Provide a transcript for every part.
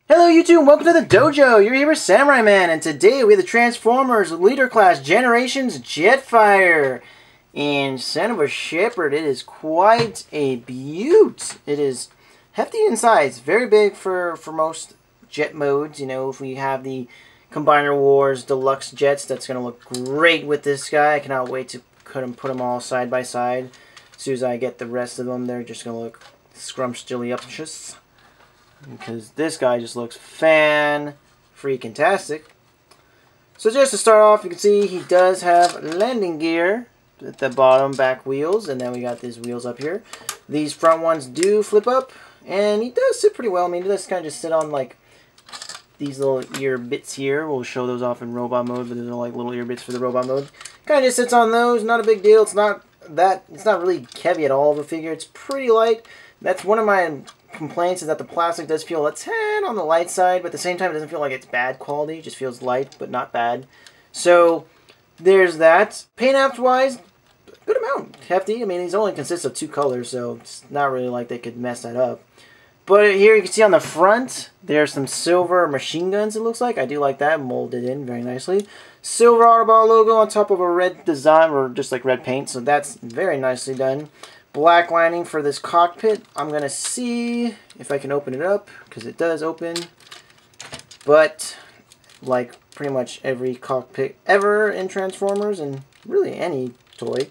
Hello YouTube, welcome to the dojo. You're here with Samurai Man, and today we have the Transformers Leader Class Generations Jetfire. And son of a shepherd, it is quite a beaut. It is hefty in size, very big for most jet modes. You know, if we have the Combiner Wars Deluxe jets, that's going to look great with this guy. I cannot wait to put them all side by side. As soon as I get the rest of them, they're just going to look scrumptious. Because this guy just looks fan-freaking-tastic. So just to start off, you can see he does have landing gear at the bottom back wheels. And then we got these wheels up here. These front ones do flip up. And he does sit pretty well. I mean, he does kind of just sit on like these little ear bits here. We'll show those off in robot mode. But there's no like little ear bits for the robot mode. Kind of just sits on those. Not a big deal. It's not really heavy at all of a figure. It's pretty light. That's one of my complaints, is that the plastic does feel a tad on the light side, but at the same time it doesn't feel like it's bad quality. It just feels light, but not bad. So there's that. Paint apps wise, good amount. Hefty. I mean, these only consist of 2 colors, so it's not really like they could mess that up. But here you can see on the front, there's some silver machine guns, it looks like. I do like that, molded in very nicely. Silver Autobot logo on top of a red design, or just like red paint, so that's very nicely done. Black lining for this cockpit. I'm going to see if I can open it up, because it does open. But like pretty much every cockpit ever in Transformers, and really any toy,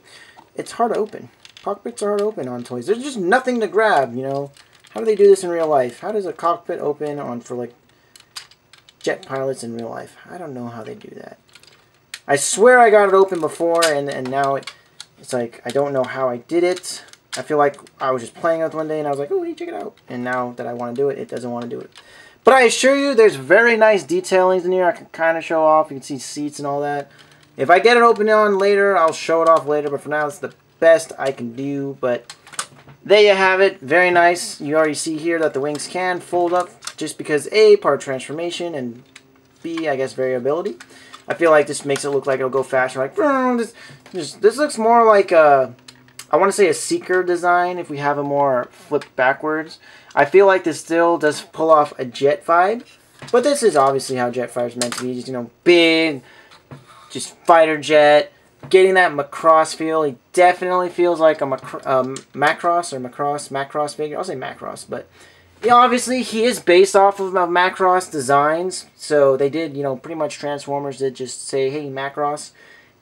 it's hard to open. Cockpits are hard to open on toys. There's just nothing to grab, you know. How do they do this in real life? How does a cockpit open for like jet pilots in real life? I don't know how they do that. I swear I got it open before, and now it's like I don't know how I did it. I feel like I was just playing with it one day and I was like, oh, hey, check it out. And now that I want to do it, it doesn't want to do it. But I assure you, there's very nice detailings in here. I can kind of show off. You can see seats and all that. If I get it open on later, I'll show it off later. But for now, it's the best I can do. But there you have it. Very nice. You already see here that the wings can fold up just because A, part transformation, and B, I guess, variability. I feel like this makes it look like it'll go faster. Like, this looks more like a, I want to say a Seeker design if we have a more flipped backwards. I feel like this still does pull off a jet vibe. But this is obviously how Jetfire is meant to be. Just, you know, big, just fighter jet. Getting that Macross feel. He definitely feels like a Macross figure. I'll say Macross, but yeah, obviously he is based off of Macross designs. So they did, you know, pretty much Transformers did just say, hey, Macross,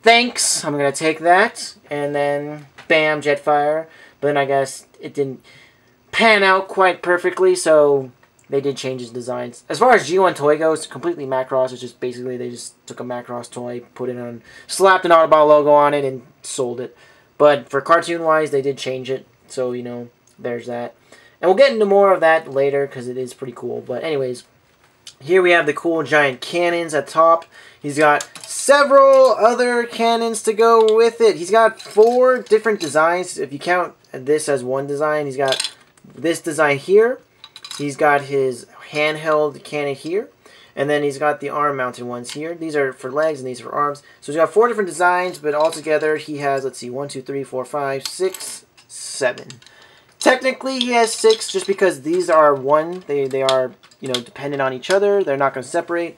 thanks, I'm going to take that. And then, bam, Jetfire. But then I guess it didn't pan out quite perfectly, so they did change his designs. As far as G1 toy goes, completely Macross. It's just basically they just took a Macross toy, put it on, slapped an Autobot logo on it, and sold it. But for cartoon-wise, they did change it. So, you know, there's that. And we'll get into more of that later, because it is pretty cool. But anyways, here we have the cool giant cannons at top. He's got several other cannons to go with it. He's got 4 different designs. If you count this as one design, he's got this design here. He's got his handheld cannon here. And then he's got the arm-mounted ones here. These are for legs and these are for arms. So he's got 4 different designs, but altogether he has, let's see, 1, 2, 3, 4, 5, 6, 7. Technically, he has 6 just because these are one. They are, you know, dependent on each other. They're not going to separate.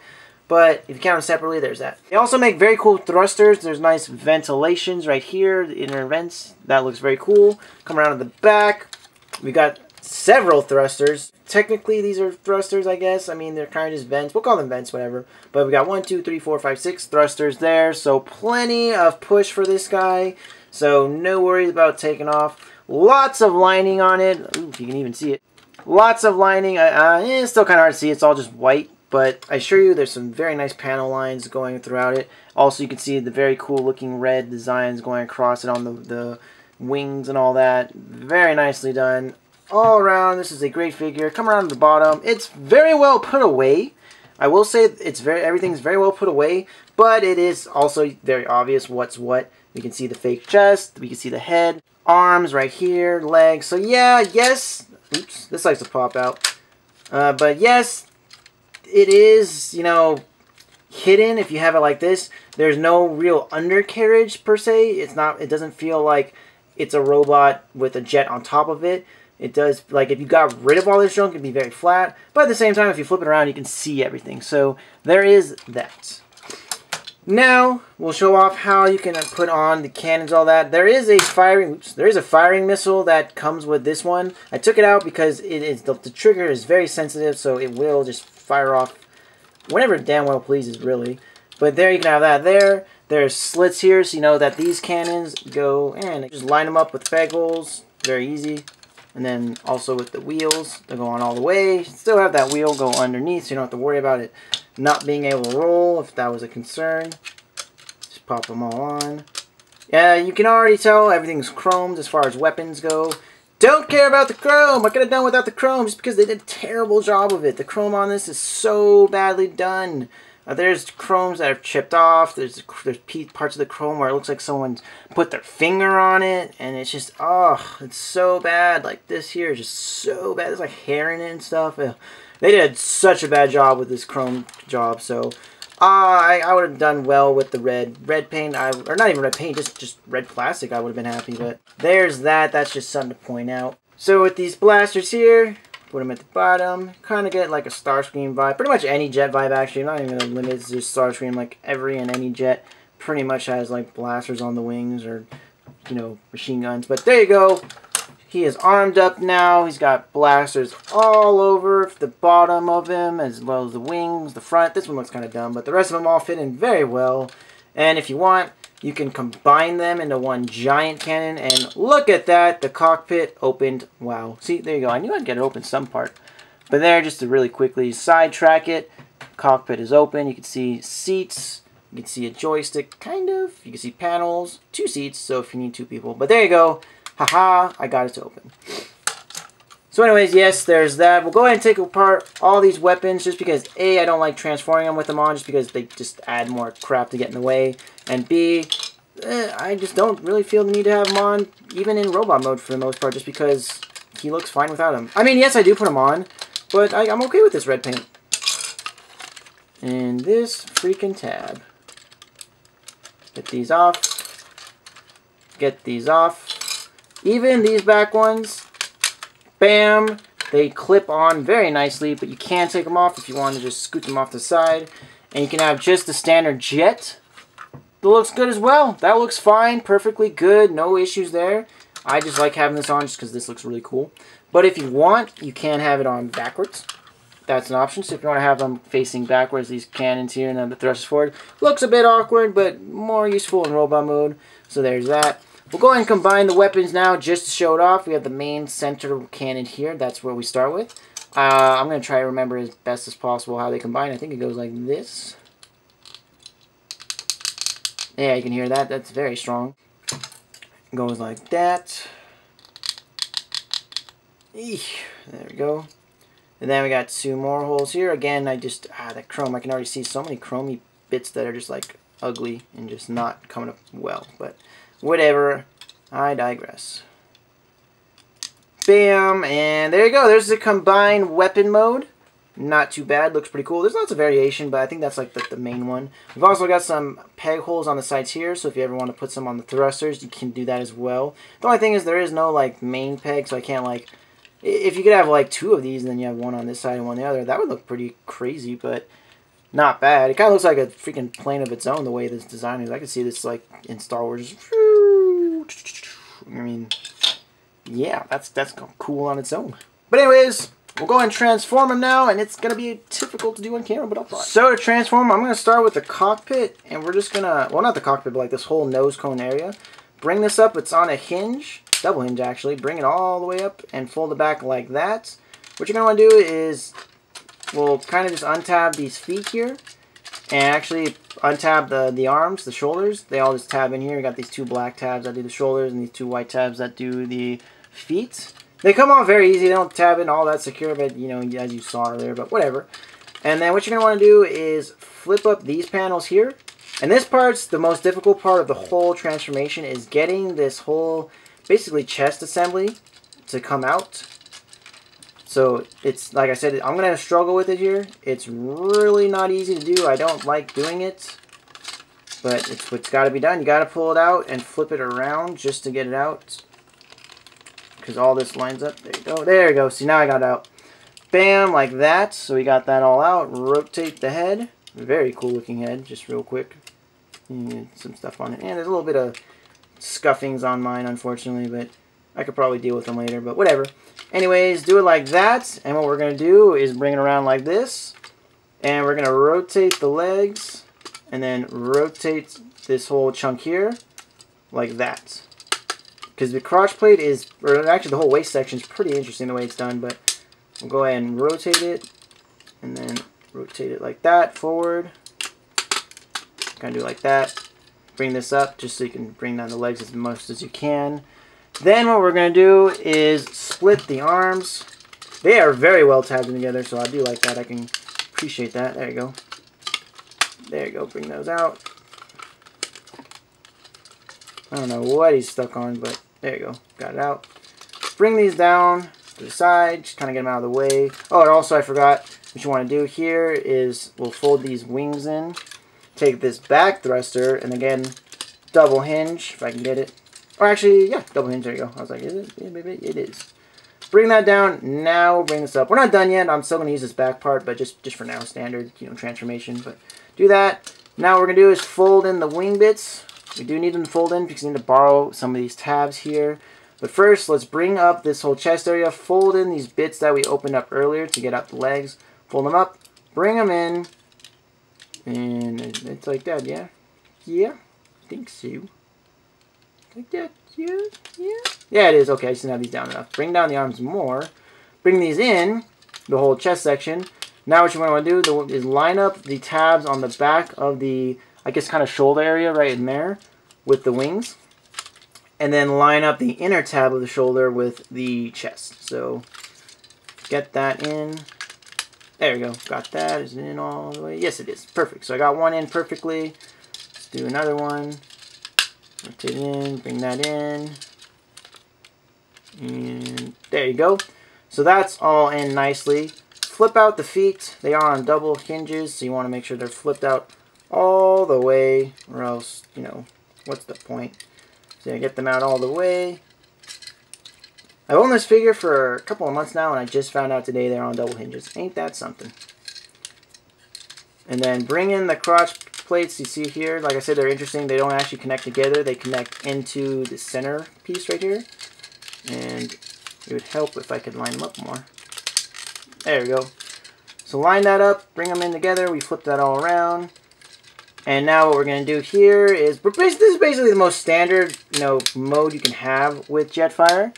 But if you count them separately, there's that. They also make very cool thrusters. There's nice ventilations right here, the inner vents. That looks very cool. Come around to the back. We got several thrusters. Technically, these are thrusters, I guess. I mean, they're kind of just vents. We'll call them vents, whatever. But we got 1, 2, 3, 4, 5, 6 thrusters there. So plenty of push for this guy. So no worries about taking off. Lots of lining on it. Ooh, if you can even see it. Lots of lining. It's still kind of hard to see. It's all just white. But I assure you there's some very nice panel lines going throughout it. Also, you can see the very cool looking red designs going across it on the wings and all that. Very nicely done. All around, this is a great figure. Come around to the bottom. It's very well put away. I will say everything's very well put away. But it is also very obvious what's what. We can see the fake chest. We can see the head. Arms right here. Legs. So yeah, yes. Oops, this likes to pop out. But yes, it is, you know, hidden if you have it like this. There's no real undercarriage per se. It doesn't feel like it's a robot with a jet on top of it. It does, like, if you got rid of all this junk, it'd be very flat. But at the same time, if you flip it around, you can see everything. So there is that. Now, we'll show off how you can put on the cannons, all that. There is a firing missile that comes with this one. I took it out because the trigger is very sensitive, so it will just fire off whenever it damn well pleases, really. But there, you can have that there. There's slits here, so you know that these cannons go, and just line them up with peg holes. Very easy. And then also with the wheels, they go on all the way. Still have that wheel go underneath, so you don't have to worry about it not being able to roll if that was a concern. Just pop them all on. Yeah, you can already tell everything's chromed as far as weapons go. Don't care about the chrome. I could have done without the chrome just because they did a terrible job of it. The chrome on this is so badly done. There's chromes that are chipped off. There's parts of the chrome where it looks like someone's put their finger on it. And it's just, oh, it's so bad. Like this here is just so bad. There's like hair in it and stuff. They did such a bad job with this chrome job. So I would have done well with the red paint. Or not even red paint, just red plastic. I would have been happy. But there's that. That's just something to point out. So with these blasters here, put them at the bottom. Kind of get like a Starscream vibe. Pretty much any jet vibe, actually. I'm not even going to limit it to just Starscream. Like every and any jet pretty much has like blasters on the wings or, you know, machine guns. But there you go. He is armed up now. He's got blasters all over the bottom of him, as well as the wings, the front. This one looks kind of dumb, but the rest of them all fit in very well. And if you want, you can combine them into one giant cannon. And look at that. The cockpit opened. Wow. See, there you go. I knew I'd get it open some part. But there, just to really quickly sidetrack it, cockpit is open. You can see seats. You can see a joystick, kind of. You can see panels. 2 seats, so if you need 2 people. But there you go. Haha, I got it to open. So anyways, yes, there's that. We'll go ahead and take apart all these weapons just because, A, I don't like transforming them with them on just because they just add more crap to get in the way. And B, I just don't really feel the need to have him on, even in robot mode for the most part, just because he looks fine without him. I mean, yes, I do put him on, but I'm okay with this red paint. And this freaking tab. Get these off. Get these off. Even these back ones, bam, they clip on very nicely, but you can take them off if you want to just scoot them off the side. And you can have just the standard jet. That looks good as well. That looks fine, perfectly good, no issues there. I just like having this on just because this looks really cool. But if you want, you can have it on backwards. That's an option. So if you want to have them facing backwards, these cannons here, and then the thrusters forward, looks a bit awkward, but more useful in robot mode. So there's that. We'll go ahead and combine the weapons now just to show it off. We have the main center cannon here. That's where we start with. I'm going to try to remember as best as possible how they combine. I think it goes like this. Yeah, you can hear that. That's very strong. It goes like that. Eesh, there we go. And then we got 2 more holes here. Again, that chrome. I can already see so many chromey bits that are just like ugly and just not coming up well. But whatever, I digress. Bam, and there you go. There's the combined weapon mode. Not too bad, looks pretty cool. There's lots of variation, but I think that's like the main one. We've also got some peg holes on the sides here, so if you ever want to put some on the thrusters, you can do that as well. The only thing is there is no like main peg, so I can't like, if you could have like 2 of these and then you have one on this side and one on the other, that would look pretty crazy, but not bad. It kind of looks like a freaking plane of its own the way this design is. I could see this like in Star Wars. I mean, yeah, that's cool on its own. But anyways, we'll go ahead and transform him now, and it's going to be difficult to do on camera, but I'll try. So to transform him, I'm going to start with the cockpit, and we're just going to, well, not the cockpit, but like this whole nose cone area. Bring this up. It's on a hinge, double hinge actually. Bring it all the way up and fold it back like that. What you're going to want to do is, we'll kind of just untab these feet here, and actually untab the arms, the shoulders. They all just tab in here. You got these 2 black tabs that do the shoulders, and these 2 white tabs that do the feet. They come off very easy. They don't tab in all that secure, but you know, as you saw earlier, but whatever. And then what you're going to want to do is flip up these panels here. And this part's the most difficult part of the whole transformation, is getting this whole basically chest assembly to come out. So it's, like I said, I'm going to struggle with it here. It's really not easy to do. I don't like doing it, but it's what's got to be done. You got to pull it out and flip it around just to get it out. because all this lines up. There you go. There you go. See, now I got it out. Bam, like that. So we got that all out. Rotate the head. Very cool looking head, just real quick. And some stuff on it. And there's a little bit of scuffings on mine, unfortunately, but I could probably deal with them later, but whatever. Anyways, do it like that. And what we're going to do is bring it around like this. And we're going to rotate the legs. And then rotate this whole chunk here like that. Because the crotch plate is, or actually the whole waist section is pretty interesting the way it's done, but we'll go ahead and rotate it, and then rotate it like that, forward. Kind of do like that. Bring this up just so you can bring down the legs as much as you can. Then what we're going to do is split the arms. They are very well tabbed together, so I do like that. I can appreciate that. There you go. There you go. Bring those out. I don't know what he's stuck on, but there you go. Got it out. Bring these down to the side. Just kind of get them out of the way. Oh, and also I forgot what you want to do here is we'll fold these wings in. Take this back thruster, and again, double hinge, if I can get it. Or actually, yeah, double hinge, there you go. I was like, is it? Yeah, maybe it is. Bring that down. Now bring this up. We're not done yet. I'm still going to use this back part, but just for now, standard, transformation. But do that. Now what we're going to do is fold in the wing bits. We do need them to fold in because we need to borrow some of these tabs here. But first, let's bring up this whole chest area. Fold in these bits that we opened up earlier to get out the legs. Fold them up. Bring them in. And it's like that, yeah? Yeah? I think so. Like that, yeah? Yeah? Yeah, it is. Okay, I just didn't have these down enough. Bring down the arms more. Bring these in, the whole chest section. Now what you want to do is line up the tabs on the back of the, I guess, kind of shoulder area right in there with the wings. And then line up the inner tab of the shoulder with the chest. So, get that in. There we go. Got that. Is it in all the way? Yes, it is. Perfect. So I got one in perfectly. Let's do another one. Rotate in. Bring that in. And there you go. So that's all in nicely. Flip out the feet. They are on double hinges, so you want to make sure they're flipped out all the way, or else, what's the point? So get them out all the way. I've owned this figure for a couple of months now, and I just found out today they're on double hinges. Ain't that something? And then bring in the crotch plates you see here. Like I said, they're interesting. They don't actually connect together. They connect into the center piece right here. And it would help if I could line them up more. There we go. So line that up, bring them in together. We flip that all around. And now what we're going to do here is, this is basically the most standard, mode you can have with Jetfire.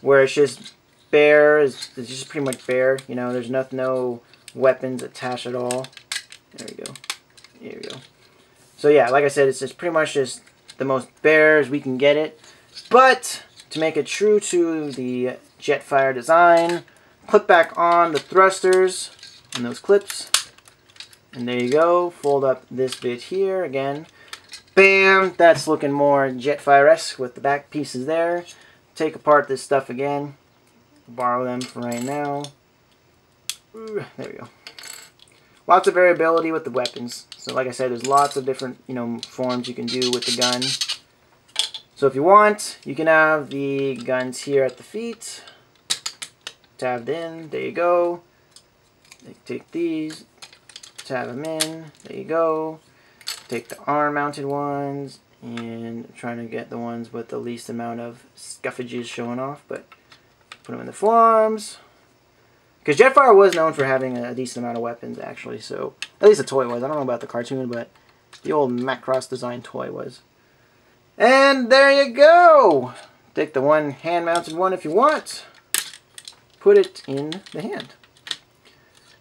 Where it's just bare, it's just pretty much bare, there's no weapons attached at all. There we go. Here we go. So yeah, like I said, it's just pretty much just the most bare as we can get it. But to make it true to the Jetfire design, clip back on the thrusters and those clips. And there you go. Fold up this bit here again. Bam! That's looking more Jetfire-esque with the back pieces there. Take apart this stuff again. Borrow them for right now. Ooh, there we go. Lots of variability with the weapons. So like I said, there's lots of different, forms you can do with the gun. So if you want, you can have the guns here at the feet. Tabbed in. There you go. Take these. Tab them in. There you go. Take the arm-mounted ones. And I'm trying to get the ones with the least amount of scuffages showing off, but put them in the forearms. Because Jetfire was known for having a decent amount of weapons, actually. So at least the toy was. I don't know about the cartoon, but the old Macross design toy was. And there you go. Take the one hand-mounted one if you want. Put it in the hand.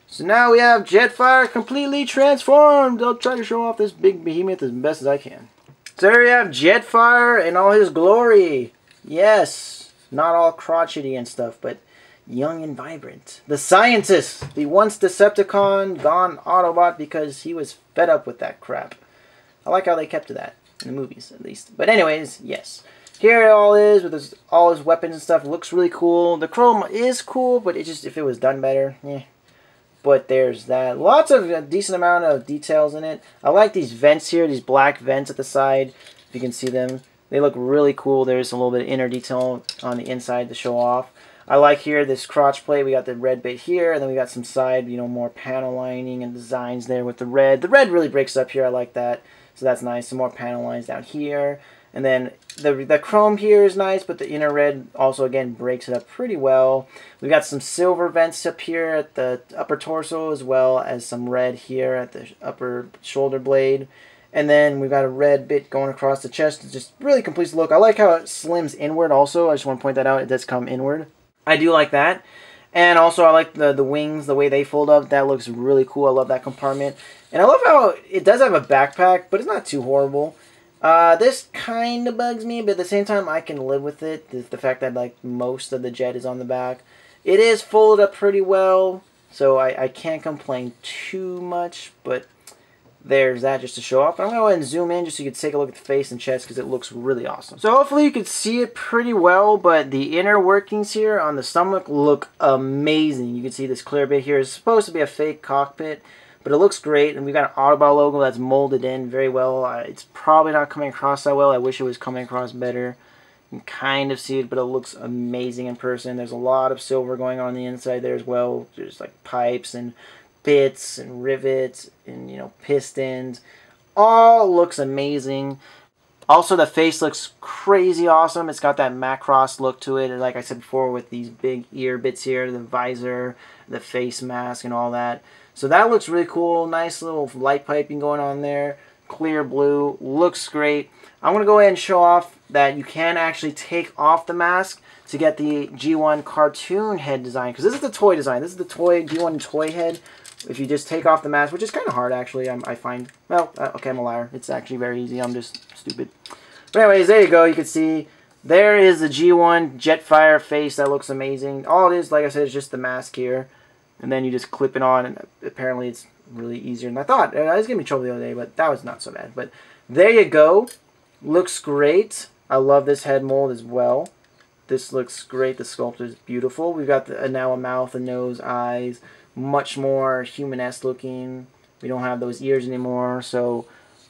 So now we have Jetfire completely transformed. I'll try to show off this big behemoth as best as I can. So there we have Jetfire in all his glory. Yes, not all crotchety and stuff, but young and vibrant. The scientist, the once Decepticon gone Autobot because he was fed up with that crap. I like how they kept to that, in the movies at least. But anyways, yes. Here it all is, with all his weapons and stuff. It looks really cool. The chrome is cool, but it just, if it was done better, eh. But there's that. Lots of a decent amount of details in it. I like these vents here, these black vents at the side. If you can see them. They look really cool. There's a little bit of inner detail on the inside to show off. I like here this crotch plate. We got the red bit here, and then we got some side, more panel lining and designs there with the red. The red really breaks up here. I like that. So that's nice. Some more panel lines down here. And then the chrome here is nice, but the inner red also, again, breaks it up pretty well. We got some silver vents up here at the upper torso, as well as some red here at the upper shoulder blade. And then we've got a red bit going across the chest. It just really completes the look. I like how it slims inward also. I just want to point that out. It does come inward. I do like that. And also I like the wings, the way they fold up. That looks really cool. I love that compartment. And I love how it does have a backpack, but it's not too horrible. This kind of bugs me, but at the same time I can live with it. The fact that like most of the jet is on the back. It is folded up pretty well, so I can't complain too much, but there's that just to show off. I'm going to go ahead and zoom in just so you can take a look at the face and chest because it looks really awesome. So hopefully you can see it pretty well, but the inner workings here on the stomach look amazing. You can see this clear bit here is supposed to be a fake cockpit, but it looks great. And we've got an Autobot logo that's molded in very well. It's probably not coming across that well. I wish it was coming across better. You can kind of see it, but it looks amazing in person. There's a lot of silver going on the inside there as well. There's like pipes and bits and rivets and pistons. All looks amazing. Also the face looks crazy awesome. It's got that Macross look to it, and like I said before, with these big ear bits here, the visor, the face mask, and all that. So that looks really cool. Nice little light piping going on there. Clear blue. Looks great. I'm going to go ahead and show off that you can actually take off the mask to get the G1 cartoon head design. Because this is the toy design. This is the toy G1 toy head. If you just take off the mask, which is kind of hard actually, I find. Well, okay, I'm a liar. It's actually very easy. I'm just stupid. But anyways, there you go. You can see there is the G1 Jetfire face. That looks amazing. All it is, like I said, is just the mask here. And then you just clip it on, and apparently it's really easier than I thought. It was giving me trouble the other day, but that was not so bad. But there you go. Looks great. I love this head mold as well. This looks great. The sculpt is beautiful. We've got now a mouth, a nose, eyes. Much more human-esque looking. We don't have those ears anymore, so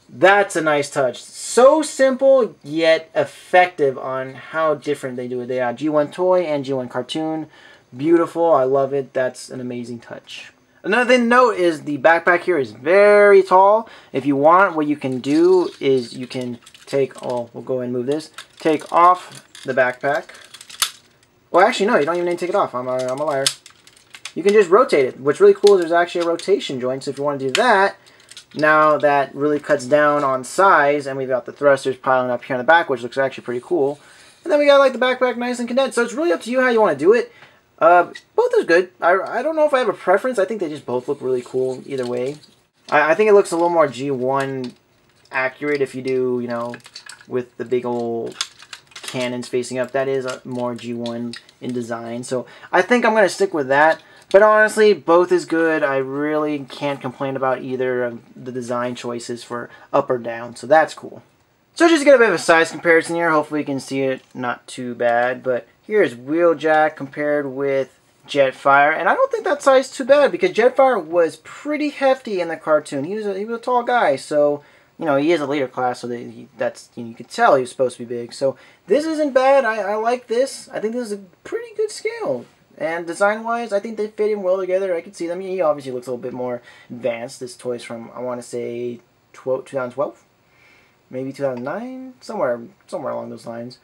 that's a nice touch. So simple, yet effective on how different they do it. They are G1 toy and G1 cartoon. Beautiful. I love it. That's an amazing touch. Another thing to note is the backpack here is very tall. If you want, what you can do is you can take, we'll go ahead and move this. Take off the backpack. Well, actually, no, you don't even need to take it off. I'm a liar. You can just rotate it. What's really cool is there's actually a rotation joint, so if you want to do that, now that really cuts down on size, and we've got the thrusters piling up here on the back, which looks actually pretty cool. And then we got like the backpack nice and condensed, so it's really up to you how you want to do it. Both is good. I don't know if I have a preference. I think they just both look really cool either way. I think it looks a little more G1 accurate if you do, with the big old cannons facing up. That is more G1 in design, so I think I'm going to stick with that. But honestly, both is good. I really can't complain about either of the design choices for up or down, so that's cool. So just to get a bit of a size comparison here, hopefully you can see it not too bad, but here's Wheeljack compared with Jetfire, and I don't think that size is too bad because Jetfire was pretty hefty in the cartoon. He was a tall guy, so he is a leader class, so that's you could tell he was supposed to be big. So this isn't bad. I like this. I think this is a pretty good scale. And design-wise, I think they fit in well together. I can see them. He obviously looks a little bit more advanced. This toy's from, I want to say, 2012? Maybe 2009? Somewhere along those lines.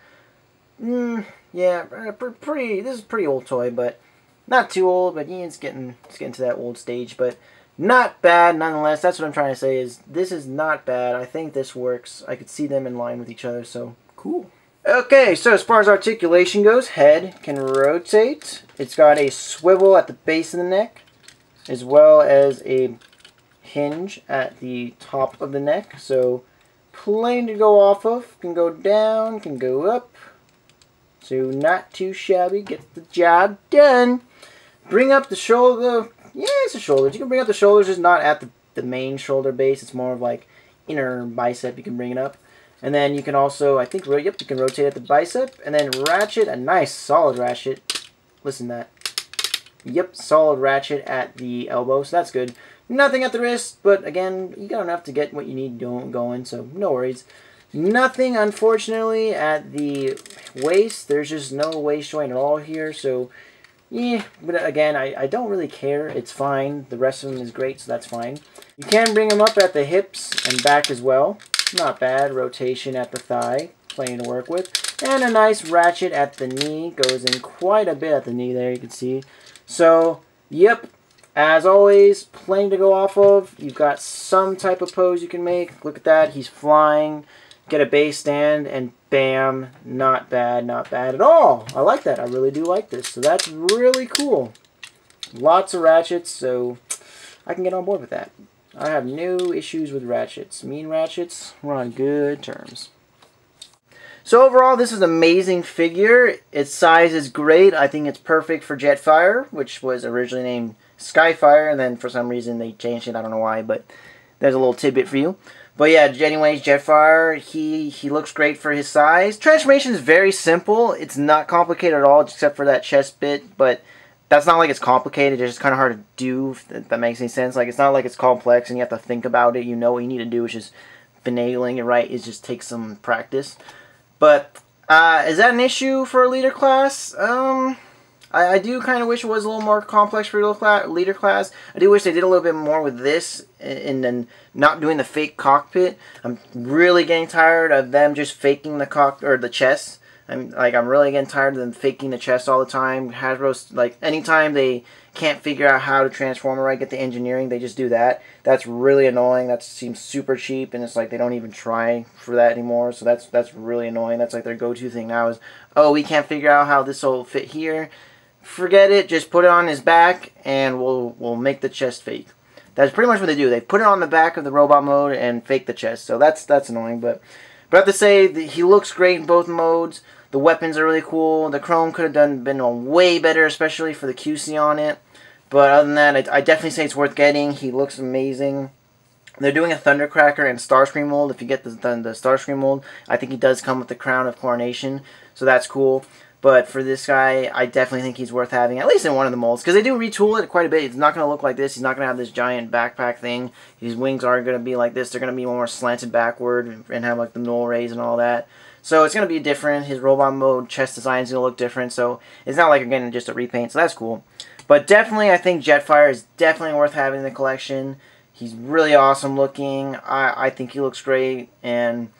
Yeah, this is a pretty old toy, but not too old, but it's getting to that old stage. But not bad, nonetheless. That's what I'm trying to say is this is not bad. I think this works. I could see them in line with each other, so cool. Okay, so as far as articulation goes, head can rotate. It's got a swivel at the base of the neck, as well as a hinge at the top of the neck. So plenty to go off of. Can go down, can go up. So not too shabby. Get the job done. Bring up the shoulder. Yeah, it's the shoulders. You can bring up the shoulders, just not at the main shoulder base. It's more of like inner bicep. You can bring it up. And then you can also, I think, yep, you can rotate at the bicep. And then ratchet, a nice solid ratchet. Listen to that. Yep, solid ratchet at the elbow, so that's good. Nothing at the wrist, but again, you got enough to get what you need going, so no worries. Nothing, unfortunately, at the waist. There's just no waist joint at all here, so yeah, but again, I don't really care. It's fine. The rest of them is great, so that's fine. You can bring them up at the hips and back as well. Not bad. Rotation at the thigh. Plenty to work with. And a nice ratchet at the knee. Goes in quite a bit at the knee there, you can see. So, yep. As always, plenty to go off of. You've got some type of pose you can make. Look at that. He's flying. Get a base stand, and bam, not bad, not bad at all. I like that. I really do like this. So that's really cool. Lots of ratchets, so I can get on board with that. I have no issues with ratchets. Mean ratchets, we're on good terms. So overall, this is an amazing figure. Its size is great. I think it's perfect for Jetfire, which was originally named Skyfire, and then for some reason they changed it. I don't know why, but there's a little tidbit for you. But yeah, anyways, Jetfire, he looks great for his size. Transformation is very simple. It's not complicated at all, except for that chest bit. But that's not like it's complicated. It's just kind of hard to do, if that makes any sense. Like, it's not like it's complex and you have to think about it. You know what you need to do. It's just finagling it right. It just takes some practice. But is that an issue for a leader class? I do kind of wish it was a little more complex for leader class. I do wish they did a little bit more with this and then not doing the fake cockpit. I'm really getting tired of them just faking the chest. I'm really getting tired of them faking the chest all the time. Hasbro's, like, anytime they can't figure out how to transform it right, get the engineering, they just do that. That's really annoying. That seems super cheap, and it's like they don't even try for that anymore. So that's really annoying. That's like their go-to thing now is, oh, we can't figure out how this will fit here. Forget it. Just put it on his back, and we'll make the chest fake. That's pretty much what they do. They put it on the back of the robot mode and fake the chest. So that's annoying. But I have to say that he looks great in both modes. The weapons are really cool. The chrome could have been way better, especially for the QC on it. But other than that, I definitely say it's worth getting. He looks amazing. They're doing a Thundercracker and Starscream mold. If you get the Starscream mold, I think he does come with the Crown of Coronation. So that's cool. But for this guy, I definitely think he's worth having, at least in one of the molds. Because they do retool it quite a bit. It's not going to look like this. He's not going to have this giant backpack thing. His wings aren't going to be like this. They're going to be more slanted backward and have like the null rays and all that. So it's going to be different. His robot mode chest design is going to look different. So it's not like you're getting just a repaint. So that's cool. But definitely, I think Jetfire is definitely worth having in the collection. He's really awesome looking. I think he looks great. And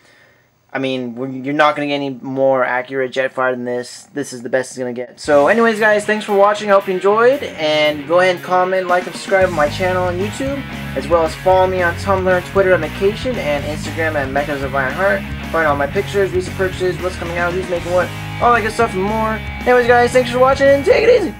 I mean, you're not going to get any more accurate Jetfire than this. This is the best it's going to get. So anyways, guys, thanks for watching. I hope you enjoyed. And go ahead and comment, like, and subscribe on my channel on YouTube. As well as follow me on Tumblr and Twitter at Vacation. And Instagram at Mechanisms of Ironheart. Find all my pictures, recent purchases, what's coming out, who's making what, all that good stuff and more. Anyways, guys, thanks for watching and take it easy.